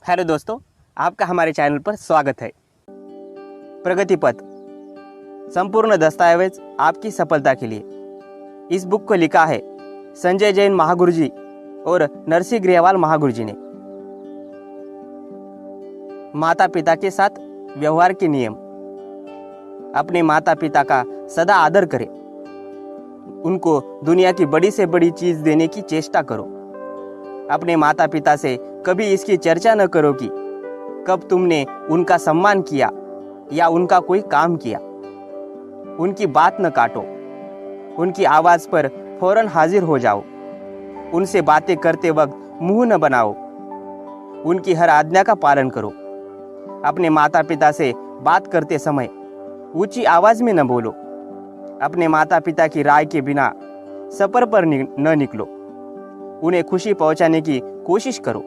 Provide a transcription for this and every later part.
Hello दोस्तों, आपका हमारे चैनल पर स्वागत है। प्रगति पथ, संपूर्ण दस्तावेज आपकी सफलता के लिए। इस बुक को लिखा है संजय जैन महागुरु जी और नरसिंह ग्रेवाल महागुरु जी ने। माता पिता के साथ व्यवहार के नियम। अपने माता पिता का सदा आदर करें। उनको दुनिया की बड़ी से बड़ी चीज देने की चेष्टा करो। अपने माता पिता से कभी इसकी चर्चा न करो कि कब तुमने उनका सम्मान किया या उनका कोई काम किया। उनकी बात न काटो। उनकी आवाज पर फौरन हाजिर हो जाओ। उनसे बातें करते वक्त मुंह न बनाओ। उनकी हर आज्ञा का पालन करो। अपने माता पिता से बात करते समय ऊंची आवाज में न बोलो। अपने माता पिता की राय के बिना सफर पर न निकलो। उन्हें खुशी पहुंचाने की कोशिश करो।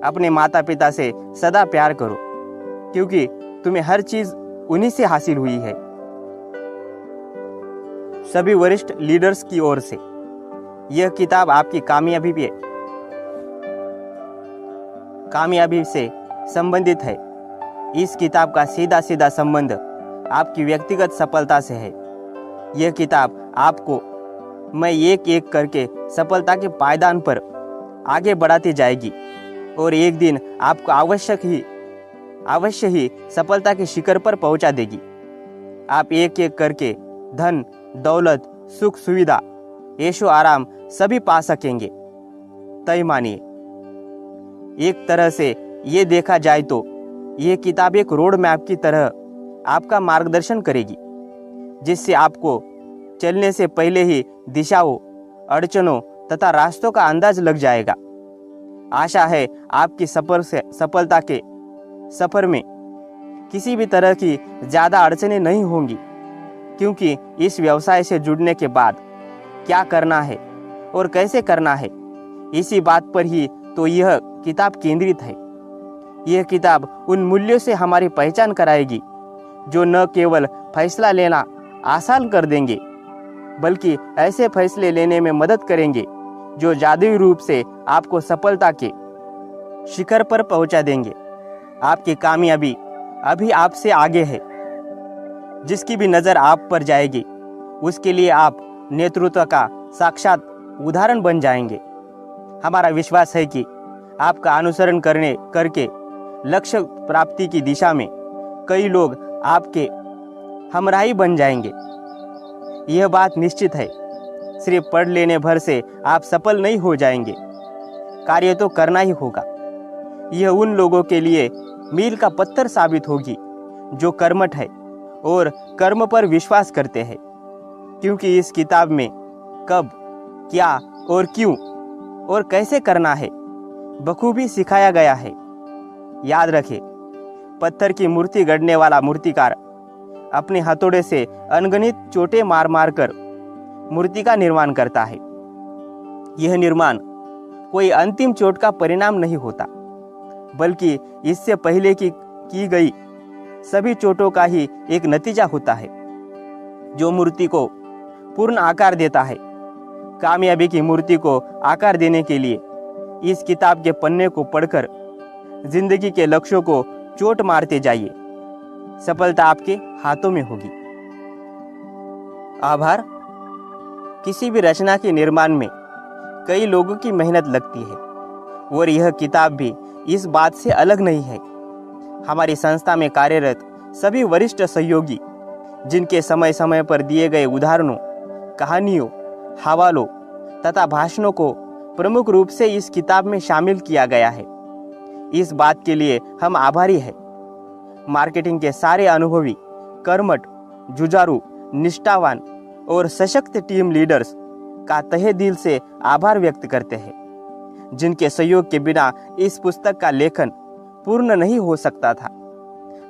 अपने माता पिता से सदा प्यार करो, क्योंकि तुम्हें हर चीज उन्हीं से हासिल हुई है। सभी वरिष्ठ लीडर्स की ओर से यह किताब आपकी कामयाबी से संबंधित है। इस किताब का सीधा सीधा संबंध आपकी व्यक्तिगत सफलता से है। यह किताब आपको मैं एक एक करके सफलता के पायदान पर आगे बढ़ाती जाएगी और एक दिन आपको अवश्य ही सफलता के शिखर पर पहुंचा देगी। आप एक एक करके धन, दौलत, सुख सुविधा, ऐशो आराम सभी पा सकेंगे। तय मानिए। एक तरह से ये देखा जाए तो ये किताब एक रोड मैप की तरह आपका मार्गदर्शन करेगी, जिससे आपको चलने से पहले ही दिशाओं, अड़चनों तथा रास्तों का अंदाज लग जाएगा। आशा है आपकी सफलता के सफर में किसी भी तरह की ज्यादा अड़चनें नहीं होंगी, क्योंकि इस व्यवसाय से जुड़ने के बाद क्या करना है और कैसे करना है, इसी बात पर ही तो यह किताब केंद्रित है। यह किताब उन मूल्यों से हमारी पहचान कराएगी जो न केवल फैसला लेना आसान कर देंगे, बल्कि ऐसे फैसले लेने में मदद करेंगे जो जादुई रूप से आपको सफलता के शिखर पर पहुंचा देंगे। आपकी कामयाबी अभी आपसे आगे है। जिसकी भी नजर आप पर जाएगी, उसके लिए आप नेतृत्व का साक्षात उदाहरण बन जाएंगे। हमारा विश्वास है कि आपका अनुसरण करके लक्ष्य प्राप्ति की दिशा में कई लोग आपके हमराही बन जाएंगे। यह बात निश्चित है। सिर्फ पढ़ लेने भर से आप सफल नहीं हो जाएंगे। कार्य तो करना ही होगा। यह उन लोगों के लिए मील का पत्थर साबित होगी जो कर्मठ है और कर्म पर विश्वास करते हैं, क्योंकि इस किताब में कब, क्या और क्यों और कैसे करना है बखूबी सिखाया गया है। याद रखें, पत्थर की मूर्ति गढ़ने वाला मूर्तिकार अपने हथौड़े से अनगिनत चोटें मार मार कर मूर्ति का निर्माण करता है। यह निर्माण कोई अंतिम चोट का परिणाम नहीं होता, बल्कि इससे पहले की गई सभी चोटों का ही एक नतीजा होता है, जो मूर्ति को पूर्ण आकार देता है। कामयाबी की मूर्ति को आकार देने के लिए इस किताब के पन्ने को पढ़कर जिंदगी के लक्ष्यों को चोट मारते जाइए। सफलता आपके हाथों में होगी। आभार। किसी भी रचना के निर्माण में कई लोगों की मेहनत लगती है और यह किताब भी इस बात से अलग नहीं है। हमारी संस्था में कार्यरत सभी वरिष्ठ सहयोगी, जिनके समय समय पर दिए गए उदाहरणों, कहानियों, हवालों तथा भाषणों को प्रमुख रूप से इस किताब में शामिल किया गया है, इस बात के लिए हम आभारी हैं। मार्केटिंग के सारे अनुभवी, कर्मठ, जुझारू, निष्ठावान और सशक्त टीम लीडर्स का तहे दिल से आभार व्यक्त करते हैं, जिनके सहयोग के बिना इस पुस्तक का लेखन पूर्ण नहीं हो सकता था।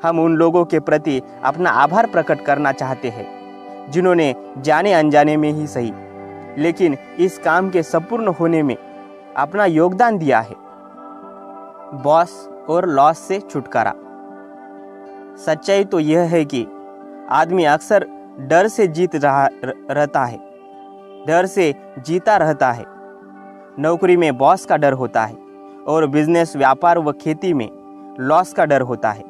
हम उन लोगों के प्रति अपना आभार प्रकट करना चाहते हैं, जिन्होंने जाने अनजाने में ही सही, लेकिन इस काम के संपूर्ण होने में अपना योगदान दिया है। बॉस और लॉस से छुटकारा। सच्चाई तो यह है कि आदमी अक्सर डर से जीता रहता है। नौकरी में बॉस का डर होता है और बिजनेस, व्यापार व खेती में लॉस का डर होता है।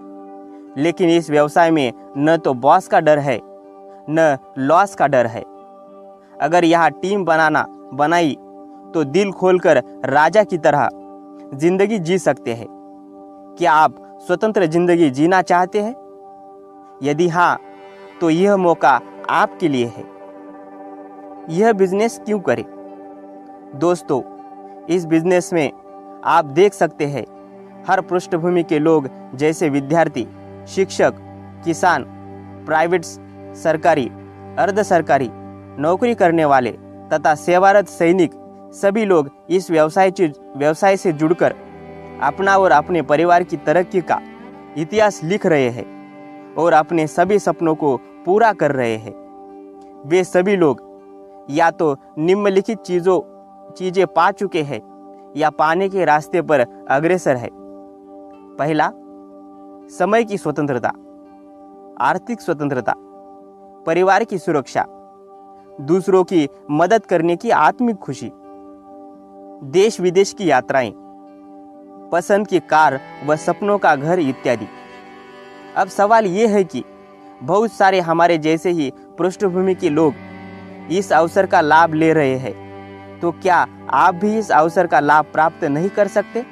लेकिन इस व्यवसाय में न तो बॉस का डर है न लॉस का डर है। अगर यहाँ टीम बनाई तो दिल खोलकर राजा की तरह जिंदगी जी सकते हैं। क्या आप स्वतंत्र जिंदगी जीना चाहते हैं? यदि हाँ, तो यह मौका आपके लिए है। यह बिजनेस क्यों करें? दोस्तों, इस बिजनेस में आप देख सकते हैं हर पृष्ठभूमि के लोग, जैसे विद्यार्थी, शिक्षक, किसान, प्राइवेट, सरकारी, अर्ध सरकारी नौकरी करने वाले तथा सेवारत सैनिक, सभी लोग इस व्यवसाय से जुड़कर अपना और अपने परिवार की तरक्की का इतिहास लिख रहे हैं और अपने सभी सपनों को पूरा कर रहे हैं। वे सभी लोग या तो निम्नलिखित चीजें पा चुके हैं या पाने के रास्ते पर अग्रसर है। पहला, समय की स्वतंत्रता, आर्थिक स्वतंत्रता, परिवार की सुरक्षा, दूसरों की मदद करने की आत्मिक खुशी, देश विदेश की यात्राएं, पसंद की कार व सपनों का घर इत्यादि। अब सवाल ये है कि बहुत सारे हमारे जैसे ही पृष्ठभूमि के लोग इस अवसर का लाभ ले रहे हैं, तो क्या आप भी इस अवसर का लाभ प्राप्त नहीं कर सकते?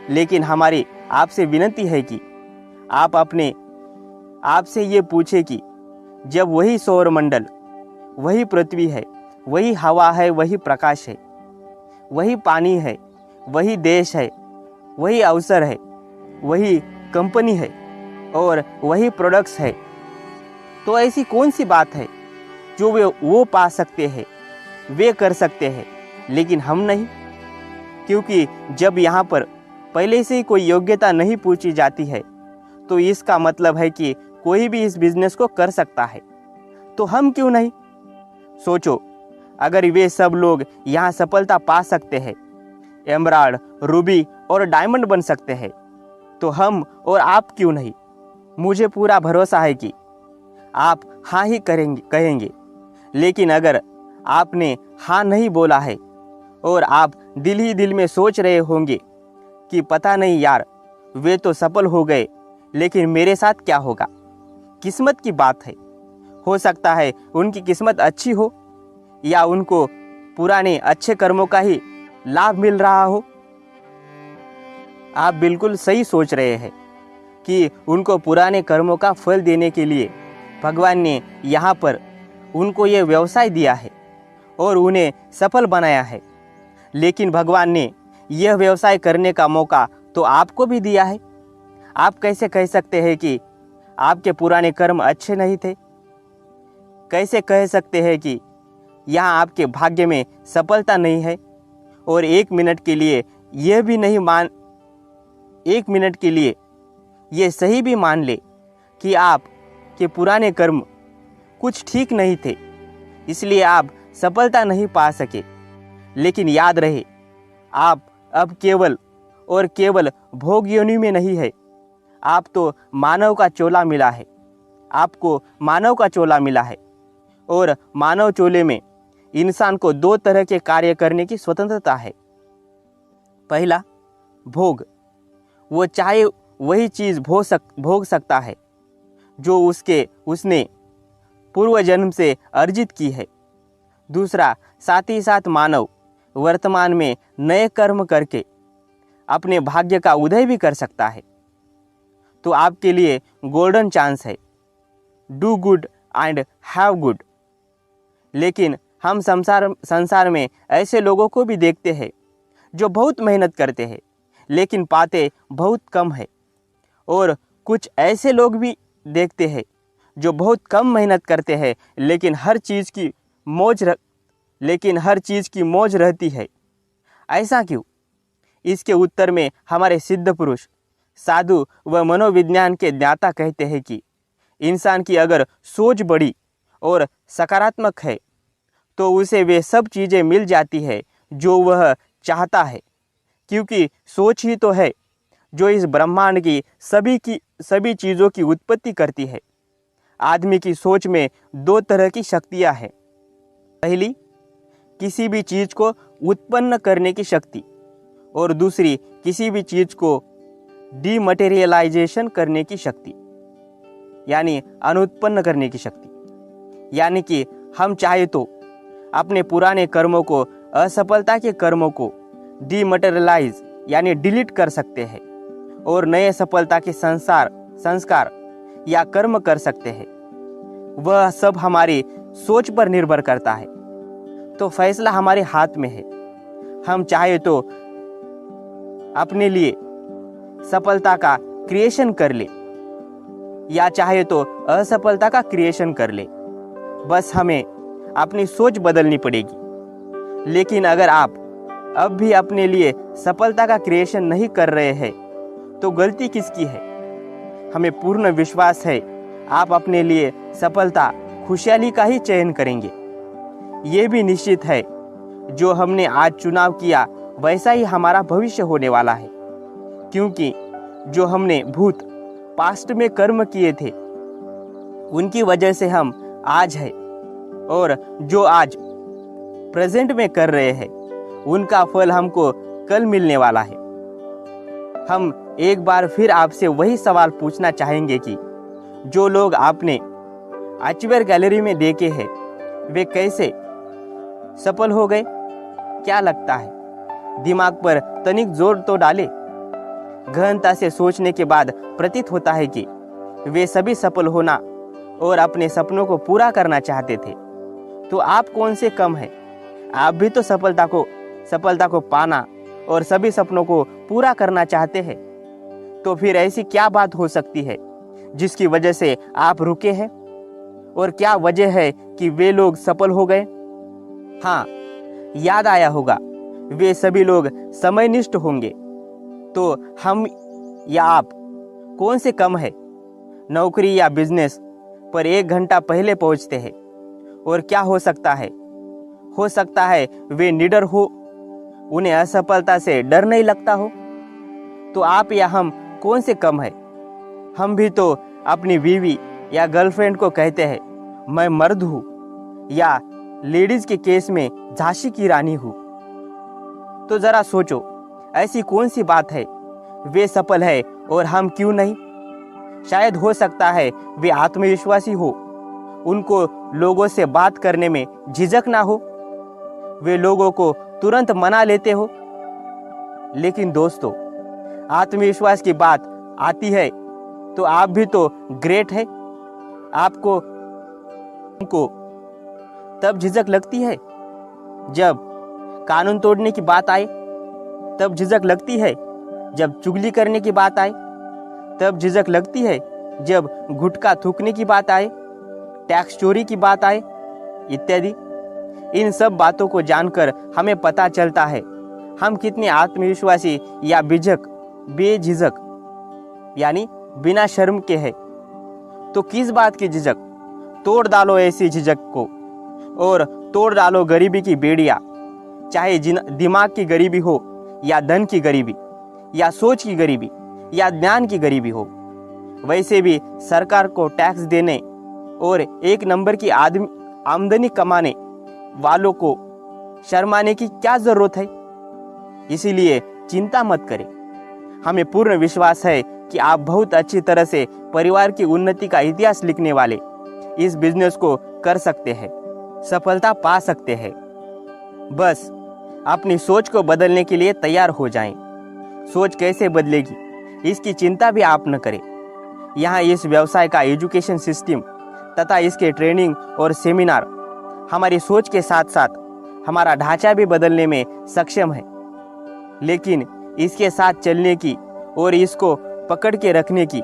लेकिन हमारी आपसे विनती है कि आपसे ये पूछे कि जब वही सौर मंडल, वही पृथ्वी है, वही हवा है, वही प्रकाश है, वही पानी है, वही देश है, वही अवसर है, वही कंपनी है और वही प्रोडक्ट्स है, तो ऐसी कौन सी बात है जो वो पा सकते हैं, वे कर सकते हैं, लेकिन हम नहीं? क्योंकि जब यहाँ पर पहले से ही कोई योग्यता नहीं पूछी जाती है, तो इसका मतलब है कि कोई भी इस बिजनेस को कर सकता है, तो हम क्यों नहीं? सोचो, अगर वे सब लोग यहाँ सफलता पा सकते हैं, एमराल्ड, रूबी और डायमंड बन सकते हैं, तो हम और आप क्यों नहीं? मुझे पूरा भरोसा है कि आप हाँ ही कहेंगे। लेकिन अगर आपने हाँ नहीं बोला है और आप दिल ही दिल में सोच रहे होंगे कि पता नहीं यार, वे तो सफल हो गए, लेकिन मेरे साथ क्या होगा? किस्मत की बात है। हो सकता है उनकी किस्मत अच्छी हो या उनको पुराने अच्छे कर्मों का ही लाभ मिल रहा हो। आप बिल्कुल सही सोच रहे हैं कि उनको पुराने कर्मों का फल देने के लिए भगवान ने यहाँ पर उनको ये व्यवसाय दिया है और उन्हें सफल बनाया है। लेकिन भगवान ने यह व्यवसाय करने का मौका तो आपको भी दिया है। आप कैसे कह सकते हैं कि आपके पुराने कर्म अच्छे नहीं थे? कैसे कह सकते हैं कि यहाँ आपके भाग्य में सफलता नहीं है? और एक मिनट के लिए ये सही भी मान ले कि आपके पुराने कर्म कुछ ठीक नहीं थे, इसलिए आप सफलता नहीं पा सके। लेकिन याद रहे, आप अब केवल और केवल भोग योनि में नहीं है, आप तो मानव का चोला मिला है। आपको मानव का चोला मिला है और मानव चोले में इंसान को दो तरह के कार्य करने की स्वतंत्रता है। पहला, भोग। वो चाहे वही चीज भोग सकता है जो उसने पूर्व जन्म से अर्जित की है। दूसरा, साथ ही साथ मानव वर्तमान में नए कर्म करके अपने भाग्य का उदय भी कर सकता है। तो आपके लिए गोल्डन चांस है, do good and have good. लेकिन हम संसार में ऐसे लोगों को भी देखते हैं जो बहुत मेहनत करते हैं लेकिन पाते बहुत कम है, और कुछ ऐसे लोग भी देखते हैं जो बहुत कम मेहनत करते हैं लेकिन हर चीज़ की मौज रहती है। ऐसा क्यों? इसके उत्तर में हमारे सिद्ध पुरुष, साधु व मनोविज्ञान के ज्ञाता कहते हैं कि इंसान की अगर सोच बड़ी और सकारात्मक है तो उसे वे सब चीज़ें मिल जाती है जो वह चाहता है, क्योंकि सोच ही तो है जो इस ब्रह्मांड की सभी चीज़ों की उत्पत्ति करती है। आदमी की सोच में दो तरह की शक्तियाँ हैं। पहली, किसी भी चीज़ को उत्पन्न करने की शक्ति, और दूसरी किसी भी चीज को डीमटेरियलाइजेशन करने की शक्ति, यानी अनुत्पन्न करने की शक्ति। यानी कि हम चाहे तो अपने पुराने कर्मों को, असफलता के कर्मों को डीमटेरियलाइज यानी डिलीट कर सकते हैं और नए सफलता के संस्कार या कर्म कर सकते हैं। वह सब हमारी सोच पर निर्भर करता है। तो फैसला हमारे हाथ में है। हम चाहे तो अपने लिए सफलता का क्रिएशन कर ले या चाहे तो असफलता का क्रिएशन कर ले। बस हमें अपनी सोच बदलनी पड़ेगी। लेकिन अगर आप अब भी अपने लिए सफलता का क्रिएशन नहीं कर रहे हैं तो गलती किसकी है? हमें पूर्ण विश्वास है आप अपने लिए सफलता, खुशहाली का ही चयन करेंगे। ये भी निश्चित है जो हमने आज चुनाव किया वैसा ही हमारा भविष्य होने वाला है, क्योंकि जो हमने पास्ट में कर्म किए थे उनकी वजह से हम आज है, और जो आज प्रेजेंट में कर रहे हैं उनका फल हमको कल मिलने वाला है। हम एक बार फिर आपसे वही सवाल पूछना चाहेंगे कि जो लोग आपने अचीवर गैलरी में देखे हैं वे कैसे सफल हो गए? क्या लगता है? दिमाग पर तनिक जोर तो डाले। गहनता से सोचने के बाद प्रतीत होता है कि वे सभी सफल होना और अपने सपनों को पूरा करना चाहते थे। तो आप कौन से कम हैं? आप भी तो सफलता को पाना और सभी सपनों को पूरा करना चाहते हैं। तो फिर ऐसी क्या बात हो सकती है जिसकी वजह से आप रुके हैं? और क्या वजह है कि वे लोग सफल हो गए? हाँ, याद आया होगा, वे सभी लोग समयनिष्ठ होंगे। तो हम या आप कौन से कम है? नौकरी या बिजनेस पर 1 घंटा पहले पहुंचते हैं। और क्या हो सकता है वे निडर हो, उन्हें असफलता से डर नहीं लगता हो। तो आप या हम कौन से कम है? हम भी तो अपनी बीवी या गर्लफ्रेंड को कहते हैं मैं मर्द हूं, या लेडीज के केस में झांसी की रानी हूं। तो जरा सोचो, ऐसी कौन सी बात है वे सफल है और हम क्यों नहीं? शायद हो सकता है वे आत्मविश्वासी हो, उनको लोगों से बात करने में झिझक ना हो, वे लोगों को तुरंत मना लेते हो। लेकिन दोस्तों, आत्मविश्वास की बात आती है तो आप भी तो ग्रेट है। आपको तब झिझक लगती है जब कानून तोड़ने की बात आए, तब झिझक लगती है जब चुगली करने की बात आए, तब झिझक लगती है जब गुटखा थूकने की बात आए, टैक्स चोरी की बात आए इत्यादि। इन सब बातों को जानकर हमें पता चलता है हम कितने आत्मविश्वासी या बेझिझक यानी बिना शर्म के हैं। तो किस बात की झिझक? तोड़ डालो ऐसी झिझक को और तोड़ डालो गरीबी की बेड़ियां, चाहे दिमाग की गरीबी हो या धन की गरीबी या सोच की गरीबी या ज्ञान की गरीबी हो। वैसे भी सरकार को टैक्स देने और 1 नंबर की आमदनी कमाने वालों को शर्माने की क्या जरूरत है? इसीलिए चिंता मत करें। हमें पूर्ण विश्वास है कि आप बहुत अच्छी तरह से परिवार की उन्नति का इतिहास लिखने वाले इस बिजनेस को कर सकते हैं, सफलता पा सकते हैं। बस अपनी सोच को बदलने के लिए तैयार हो जाएं। सोच कैसे बदलेगी इसकी चिंता भी आप न करें। यहाँ इस व्यवसाय का एजुकेशन सिस्टम तथा इसके ट्रेनिंग और सेमिनार हमारी सोच के साथ साथ हमारा ढांचा भी बदलने में सक्षम है। लेकिन इसके साथ चलने की और इसको पकड़ के रखने की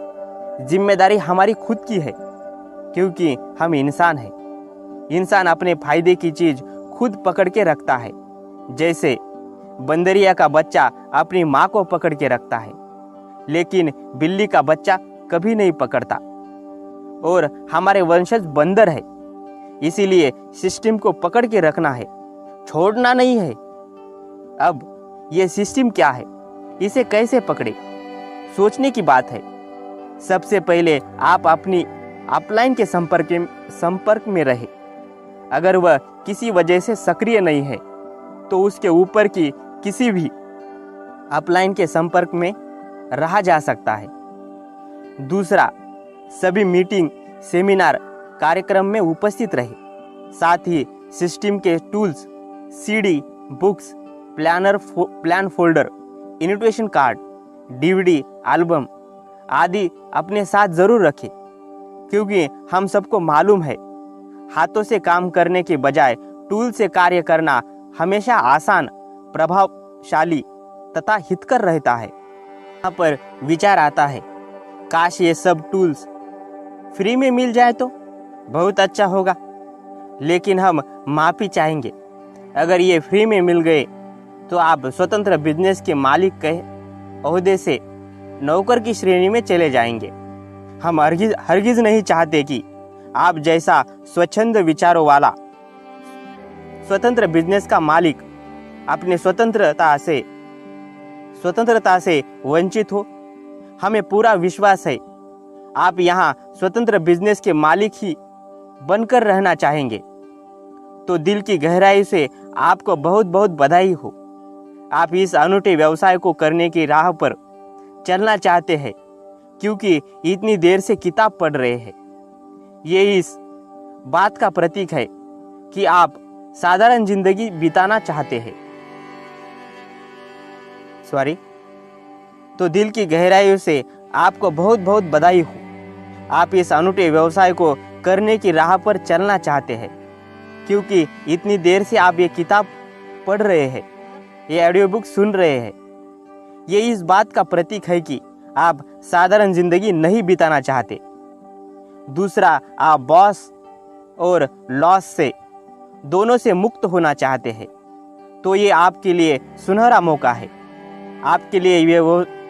जिम्मेदारी हमारी खुद की है, क्योंकि हम इंसान हैं। इंसान अपने फायदे की चीज खुद पकड़ के रखता है, जैसे बंदरिया का बच्चा अपनी माँ को पकड़ के रखता है, लेकिन बिल्ली का बच्चा कभी नहीं पकड़ता। और हमारे वंशज बंदर है, इसीलिए सिस्टम को पकड़ के रखना है, छोड़ना नहीं है। अब ये सिस्टम क्या है, इसे कैसे पकड़े, सोचने की बात है। सबसे पहले आप अपनी अपलाइन के संपर्क में रहे। अगर वह किसी वजह से सक्रिय नहीं है तो उसके ऊपर की किसी भी अपलाइन के संपर्क में रहा जा सकता है। दूसरा, सभी मीटिंग, सेमिनार, कार्यक्रम में उपस्थित रहे। साथ ही सिस्टम के tools, CD, books, plan folder, invitation card, DVD, album आदि अपने साथ जरूर रखें, क्योंकि हम सबको मालूम है हाथों से काम करने के बजाय टूल से कार्य करना हमेशा आसान, प्रभावशाली तथा हितकर रहता है। यहाँ पर विचार आता है, काश ये सब टूल्स फ्री में मिल जाए तो बहुत अच्छा होगा, लेकिन हम माफी चाहेंगे। अगर ये फ्री में मिल गए तो आप स्वतंत्र बिजनेस के मालिक के ओहदे से नौकर की श्रेणी में चले जाएंगे। हम हरगिज नहीं चाहते कि आप जैसा स्वच्छंद विचारों वाला स्वतंत्र बिजनेस का मालिक अपने स्वतंत्रता से वंचित हो। हमें पूरा विश्वास है आप यहाँ स्वतंत्र बिजनेस के मालिक ही बनकर रहना चाहेंगे। तो दिल की गहराई से आपको बहुत बहुत बधाई हो। आप इस अनूठे व्यवसाय को करने की राह पर चलना चाहते हैं, क्योंकि इतनी देर से किताब पढ़ रहे हैं। ये इस बात का प्रतीक है कि आप साधारण जिंदगी बिताना चाहते हैं। तो दिल की गहराइयों से आपको बहुत बहुत बधाई हो। आप इस अनूठे व्यवसाय को करने की राह पर चलना चाहते हैं, क्योंकि इतनी देर से आप ये किताब पढ़ रहे हैं, ये ऑडियो बुक सुन रहे हैं। ये इस बात का प्रतीक है कि आप साधारण जिंदगी नहीं बिताना चाहते। दूसरा, आप बॉस और लॉस से दोनों से मुक्त होना चाहते हैं। तो ये आपके लिए सुनहरा मौका है। आपके लिए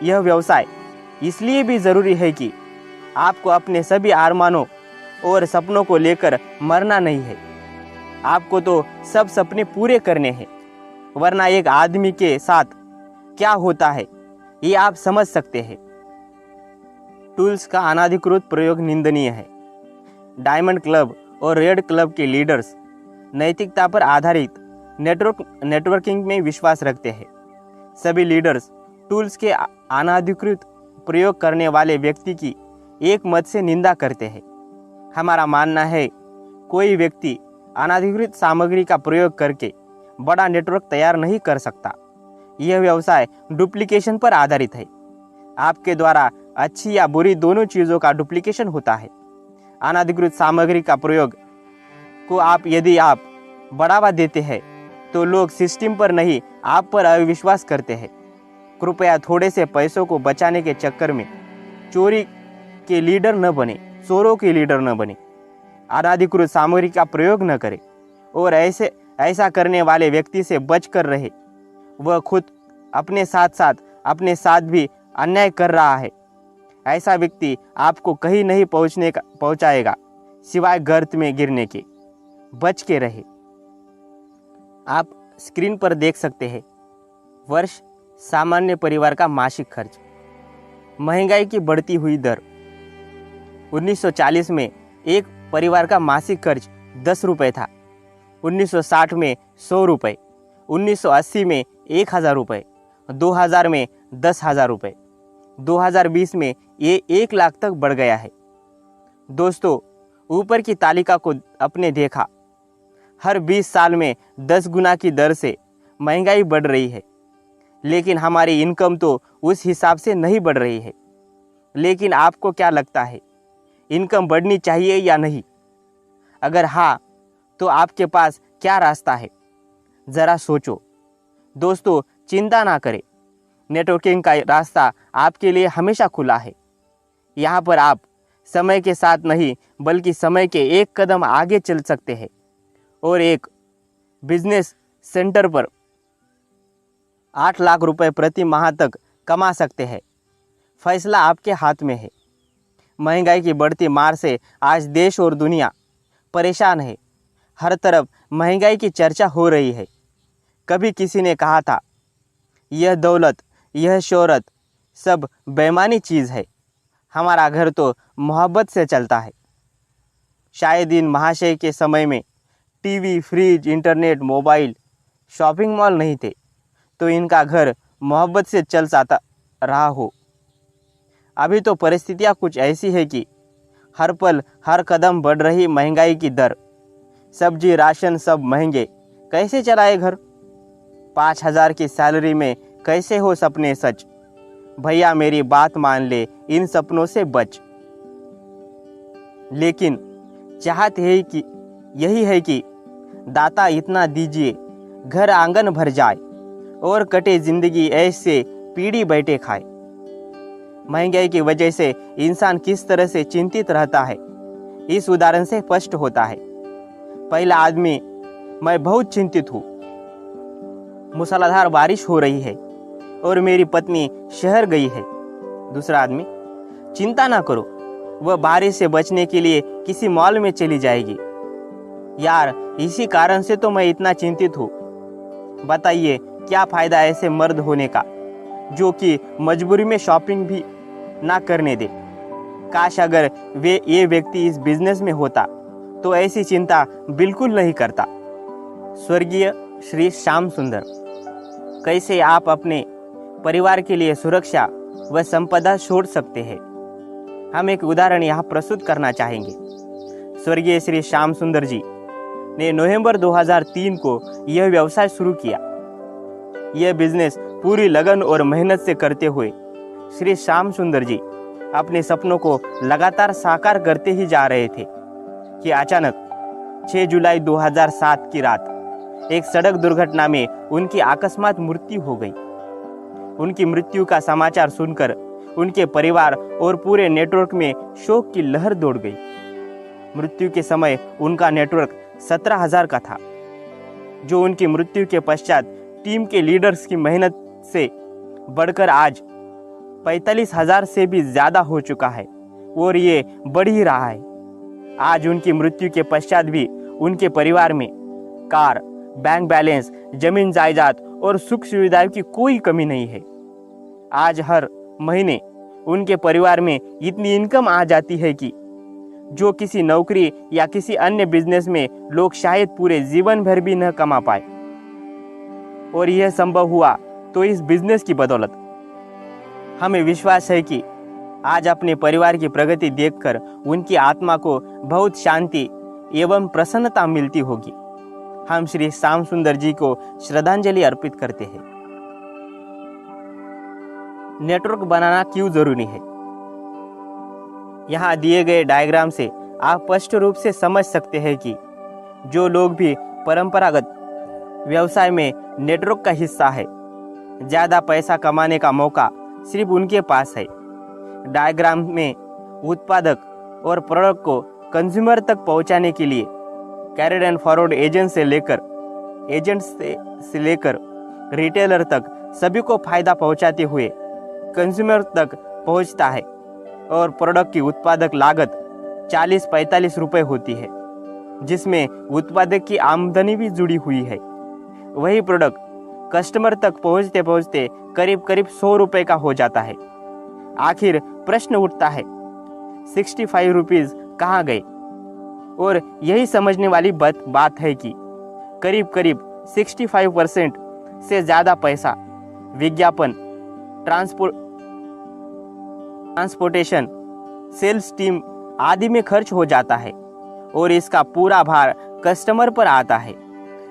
यह व्यवसाय इसलिए भी जरूरी है कि आपको अपने सभी अरमानों और सपनों को लेकर मरना नहीं है। आपको तो सब सपने पूरे करने हैं, वरना एक आदमी के साथ क्या होता है ये आप समझ सकते हैं। टूल्स का अनाधिकृत प्रयोग निंदनीय है। डायमंड क्लब और रेड क्लब के लीडर्स नैतिकता पर आधारित नेटवर्किंग में विश्वास रखते हैं। सभी लीडर्स टूल्स के अनाधिकृत प्रयोग करने वाले व्यक्ति की एक मत से निंदा करते हैं। हमारा मानना है कोई व्यक्ति अनाधिकृत सामग्री का प्रयोग करके बड़ा नेटवर्क तैयार नहीं कर सकता। यह व्यवसाय डुप्लीकेशन पर आधारित है। आपके द्वारा अच्छी या बुरी दोनों चीज़ों का डुप्लीकेशन होता है। अनाधिकृत सामग्री का प्रयोग को यदि आप बढ़ावा देते हैं तो लोग सिस्टम पर नहीं आप पर अविश्वास करते हैं। कृपया थोड़े से पैसों को बचाने के चक्कर में चोरों के लीडर न बने। अनाधिकृत सामग्री का प्रयोग न करें और ऐसा करने वाले व्यक्ति से बच कर रहे। वह खुद अपने साथ भी अन्याय कर रहा है। ऐसा व्यक्ति आपको कहीं नहीं पहुंचाएगा सिवाय गर्त में गिरने के। बच के रहे। आप स्क्रीन पर देख सकते हैं वर्ष सामान्य परिवार का मासिक खर्च। महंगाई की बढ़ती हुई दर। 1940 में एक परिवार का मासिक खर्च 10 रुपये था। 1960 में 100 रुपये, 1980 में 1000 रुपये, 2000 में 10,000 रुपये, 2020 में ये 1 लाख तक बढ़ गया है। दोस्तों, ऊपर की तालिका को आपने देखा। हर 20 साल में 10 गुना की दर से महंगाई बढ़ रही है, लेकिन हमारी इनकम तो उस हिसाब से नहीं बढ़ रही है। लेकिन आपको क्या लगता है, इनकम बढ़नी चाहिए या नहीं? अगर हाँ, तो आपके पास क्या रास्ता है? ज़रा सोचो। दोस्तों, चिंता ना करें, नेटवर्किंग का रास्ता आपके लिए हमेशा खुला है। यहाँ पर आप समय के साथ नहीं बल्कि समय के एक कदम आगे चल सकते हैं और एक बिजनेस सेंटर पर 8 लाख रुपए प्रति माह तक कमा सकते हैं। फैसला आपके हाथ में है। महंगाई की बढ़ती मार से आज देश और दुनिया परेशान है। हर तरफ महंगाई की चर्चा हो रही है। कभी किसी ने कहा था, यह दौलत, यह शोहरत सब बेईमानी चीज़ है। हमारा घर तो मोहब्बत से चलता है। शायद इन महाशय के समय में TV, fridge, internet, mobile, shopping mall नहीं थे, तो इनका घर मोहब्बत से चल जाता रहा हो। अभी तो परिस्थितियाँ कुछ ऐसी है कि हर पल हर कदम बढ़ रही महंगाई की दर, सब्जी राशन सब महंगे, कैसे चलाए घर? 5,000 की सैलरी में कैसे हो सपने सच? भैया मेरी बात मान ले, इन सपनों से बच। लेकिन चाहत है कि यही है कि दाता इतना दीजिए, घर आंगन भर जाए और कटे जिंदगी ऐसे पीढ़ी बैठे खाए। महंगाई की वजह से इंसान किस तरह से चिंतित रहता है, इस उदाहरण से स्पष्ट होता है। पहला आदमी, मैं बहुत चिंतित हूँ, मूसलाधार बारिश हो रही है और मेरी पत्नी शहर गई है। दूसरा आदमी, चिंता ना करो, वह बारिश से बचने के लिए किसी मॉल में चली जाएगी। यार, इसी कारण से तो मैं इतना चिंतित हूँ। बताइए क्या फायदा ऐसे मर्द होने का जो कि मजबूरी में शॉपिंग भी ना करने दे। काश अगर ये व्यक्ति इस बिजनेस में होता तो ऐसी चिंता बिल्कुल नहीं करता। स्वर्गीय श्री श्याम सुंदर। कैसे आप अपने परिवार के लिए सुरक्षा व संपदा छोड़ सकते हैं, हम एक उदाहरण यहाँ प्रस्तुत करना चाहेंगे। स्वर्गीय श्री श्याम सुंदर जी ने नवंबर 2003 को यह व्यवसाय शुरू किया। यह बिजनेस पूरी लगन और मेहनत से करते हुए श्री श्याम सुंदर जी अपने सपनों को लगातार साकार करते ही जा रहे थे कि अचानक 6 जुलाई 2007 की रात एक सड़क दुर्घटना में उनकी अकस्मात मृत्यु हो गई। उनकी मृत्यु का समाचार सुनकर उनके परिवार और पूरे नेटवर्क में शोक की लहर दौड़ गई। मृत्यु के समय उनका नेटवर्क 17,000 का था, जो उनकी मृत्यु के पश्चात टीम के लीडर्स की मेहनत से बढ़कर आज 45,000 से भी ज्यादा हो चुका है और ये बढ़ ही रहा है। आज उनकी मृत्यु के पश्चात भी उनके परिवार में कार, बैंक बैलेंस, जमीन जायदाद और सुख सुविधाओं की कोई कमी नहीं है। आज हर महीने उनके परिवार में इतनी इनकम आ जाती है कि जो किसी नौकरी या किसी अन्य बिजनेस में लोग शायद पूरे जीवन भर भी न कमा पाए। और यह संभव हुआ तो इस बिजनेस की बदौलत। हमें विश्वास है कि आज अपने परिवार की प्रगति देखकर उनकी आत्मा को बहुत शांति एवं प्रसन्नता मिलती होगी। हम श्री श्याम सुंदर जी को श्रद्धांजलि अर्पित करते हैं। नेटवर्क बनाना क्यों जरूरी है? यहाँ दिए गए डायग्राम से आप स्पष्ट रूप से समझ सकते हैं कि जो लोग भी परंपरागत व्यवसाय में नेटवर्क का हिस्सा है, ज्यादा पैसा कमाने का मौका सिर्फ उनके पास है। डायग्राम में उत्पादक और प्रोडक्ट को कंज्यूमर तक पहुंचाने के लिए कैरियर एंड फॉरवर्ड एजेंट से लेकर रिटेलर तक सभी को फायदा पहुंचाते हुए कंज्यूमर तक पहुंचता है और प्रोडक्ट की उत्पादक लागत 40-45 रुपए होती है, जिसमें उत्पादक की आमदनी भी जुड़ी हुई है। वही प्रोडक्ट कस्टमर तक पहुंचते पहुंचते करीब 100 रुपए का हो जाता है। आखिर प्रश्न उठता है, 65 रुपीज कहाँ गए? और यही समझने वाली बात है कि करीब 65% से ज्यादा पैसा विज्ञापन, ट्रांसपोर्टेशन, सेल्स टीम आदि में खर्च हो जाता है और इसका पूरा भार कस्टमर पर आता है।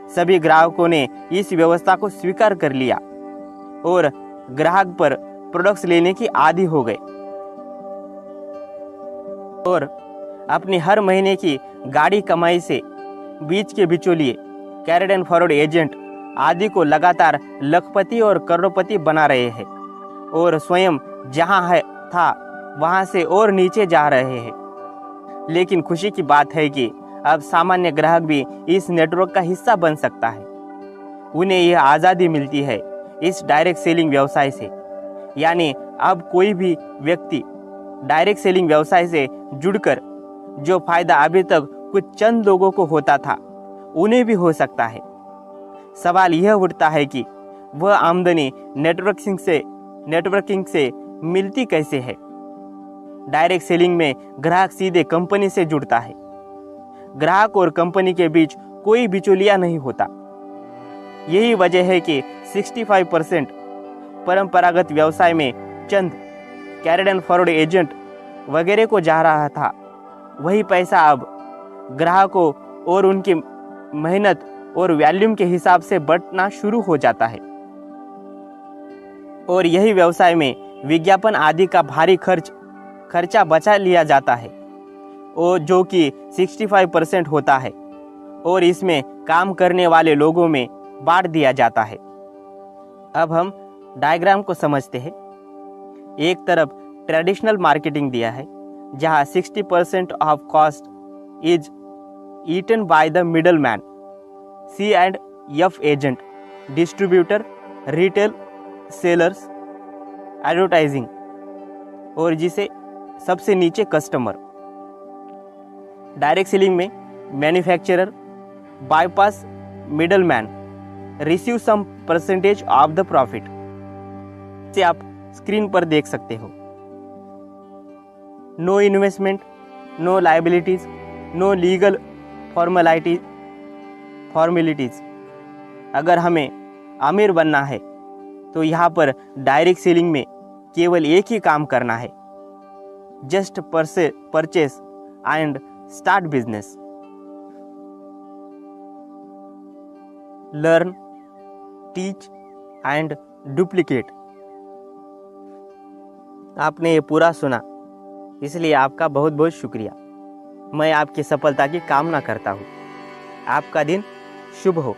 सभी ग्राहकों ने इस व्यवस्था को स्वीकार कर लिया और ग्राहक पर प्रोडक्ट्स लेने की आदी हो गए और अपनी हर महीने की गाड़ी कमाई से बीच के बिचौलिए, कैरियर एंड फॉरवर्ड एजेंट आदि को लगातार लखपति और करोड़पति बना रहे हैं और स्वयं जहां था वहां से और नीचे जा रहे हैं। लेकिन खुशी की बात है कि अब सामान्य ग्राहक भी इस नेटवर्क का हिस्सा बन सकता है। उन्हें यह आज़ादी मिलती है इस डायरेक्ट सेलिंग व्यवसाय से। यानी अब कोई भी व्यक्ति डायरेक्ट सेलिंग व्यवसाय से जुड़कर जो फायदा अभी तक कुछ चंद लोगों को होता था, उन्हें भी हो सकता है। सवाल यह उठता है कि वह आमदनी नेटवर्किंग से मिलती कैसे है? डायरेक्ट सेलिंग में ग्राहक सीधे कंपनी से जुड़ता है। ग्राहक और कंपनी के बीच कोई बिचौलिया नहीं होता। यही वजह है कि 65% परंपरागत व्यवसाय में चंद कैरिड एंड फॉरवर्ड एजेंट वगैरह को जा रहा था, वही पैसा अब ग्राहकों और उनकी मेहनत और वॉल्यूम के हिसाब से बंटना शुरू हो जाता है। और यही व्यवसाय में विज्ञापन आदि का भारी खर्चा बचा लिया जाता है, और जो कि 65% होता है, और इसमें काम करने वाले लोगों में बांट दिया जाता है। अब हम डायग्राम को समझते हैं। एक तरफ ट्रेडिशनल मार्केटिंग दिया है, जहां 60% of cost is eaten by the middle man, C&F agent, distributor, retail sellers, advertising, और जिसे सबसे नीचे कस्टमर। डायरेक्ट सेलिंग में manufacturer bypass middle man, receive some percentage of the profit. से आप स्क्रीन पर देख सकते हो। No investment, no liabilities, no legal formalities. अगर हमें अमीर बनना है तो यहाँ पर डायरेक्ट सेलिंग में केवल एक ही काम करना है, just purchase and start business. Learn, teach and duplicate. आपने ये पूरा सुना, इसलिए आपका बहुत बहुत शुक्रिया। मैं आपकी सफलता की कामना करता हूँ। आपका दिन शुभ हो।